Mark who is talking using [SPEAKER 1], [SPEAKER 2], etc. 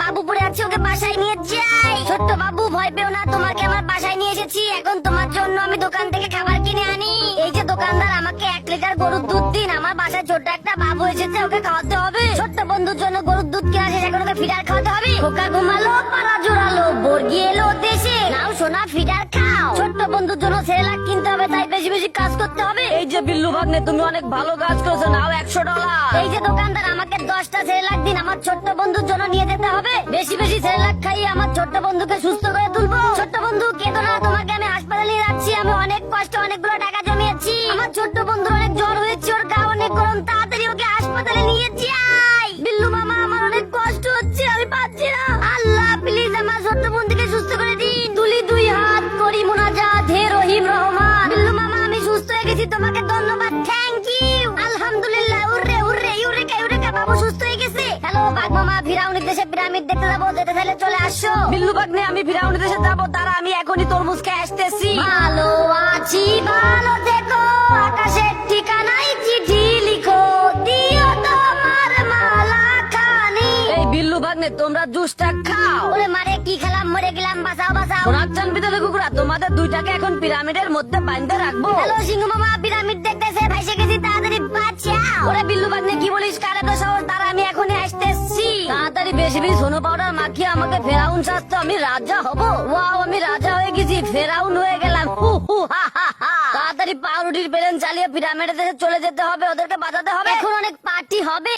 [SPEAKER 1] বাবু পড়ে আছে, ওকে বাসায় নিয়ে যাই। ছোট্ট বাবু ভয় পেও না, তোমাকে আমার বাসায় নিয়ে এসেছি। এখন তোমার জন্য আমি দোকান থেকে খাবার কিনে আনি। এই যে দোকানদার, আমাকে 1 লিটার গরুর দুধ দিন। আমার বাসায় ছোট্ট একটা বাবু এসেছে, ওকে খাওয়াতে হবে। ছোট্ট বন্ধুর জন্য গরুর দুধ কিনে আসে, এখন ওকে ফিডার খাওয়াতে হবে। খোকা ঘুমালো, পাড়া জোড়ালো, বর্গি এলো দেশে। নাও সোনা ফিডার খাও। ছোট্ট বন্ধুর জন্য সেরেলাক কিনতে হবে, তাই বেশি বেশি কাজ করতে হবে।
[SPEAKER 2] এই যে বিল্লু ভাগ্নে, তুমি অনেক ভালো কাজ করেছো, নাও $100।
[SPEAKER 1] এই যে দোকানদার, আমাকে 10টা সেরেলাক দিন। আমার ছোট্ট বন্ধুর জন্য নিয়ে যেতে হবে। বেশি বেশি সেরেলাক খাইয়ে আমার ছোট্ট বন্ধুকে সুস্থ করে তুলবো। ছোট্ট বন্ধু কেঁদো না, তোমাকে আমি হাসপাতালে নিয়ে যাচ্ছি। আমি অনেক কষ্ট অনেকগুলো টাকা জমিয়েছি। আমার ছোট্ট বন্ধুর অনেক জ্বর হয়েছে, ওর গা অনেক গরম, তাড়াতাড়ি ওকে হাসপাতালে নিয়ে যাই। বিল্লু মামা, আমার অনেক কষ্ট হচ্ছে, আমি পাচ্ছি না। আল্লাহ প্লিজ আমার ছোট্ট বন্ধুকে সুস্থ করে দিন। তুলি 2 হাত করি মুনাজাত, হে রহিম রহমান। বিল্লু মামা, আমি সুস্থ হয়ে গেছি, তোমাকে ধন্যবাদ, থ্যাংক ইউ। আলহামদুলিল্লাহ, উর্রে উর্রে ইউরেকা ইউরেকা, বাবু সুস্থ হয়ে গেছে। হ্যালো বাঘ মামা, ফিরাউনের দেশে পিরামিড দেখতে যাবো, যেতে চাইলে চলে আসো।
[SPEAKER 2] বিল্লু ভাগ্নে, আমি ফিরাউনের দেশে যাবো, তারা আমি এখনই তরমুজ খেয়ে আসতেছি।
[SPEAKER 1] ভালো আছি, ভালো দেখো, আকাশের ঠিকানায় চিঠি লিখো, দিও তোমার মালা খানি।
[SPEAKER 2] এই বিল্লু ভাগ্নে, তোমরা জুসটা খাও।
[SPEAKER 1] ওরে মারে, কি খেলাম, মরে গেলাম, বাঁচাও বাঁচাও।
[SPEAKER 2] সোনাচ্চান বিদ্যালয় কুকুরা, তোমাদের 2টাকে এখন পিরামিডের মধ্যে বাইন্ধে রাখবো।
[SPEAKER 1] হ্যালো সিংহ মামা, পিরামিড দেখতেছে, ভাইসে গেছি, তাড়াতাড়ি বাঁচাও।
[SPEAKER 2] ওরে বিল্লু ভাগ্নে, কি বলিস, কারে তো শহর, তারা আমি এখনই আসতেছি। তাড়াতাড়ি বেশি বেশি সোনো পাউডার মাখিয়ে আমাকে ফেরাউন সাজতে, আমি রাজা হব। ওয়াও, আমি রাজা হয়ে গেছি, ফেরাউন হয়ে গেলাম। হু হু হা হা হা। তাড়াতাড়ি পাউরুটির বেলেন চালিয়ে পিরামিডের দেশে চলে যেতে হবে, ওদেরকে বাঁচাতে হবে।
[SPEAKER 1] এখন অনেক পার্টি হবে।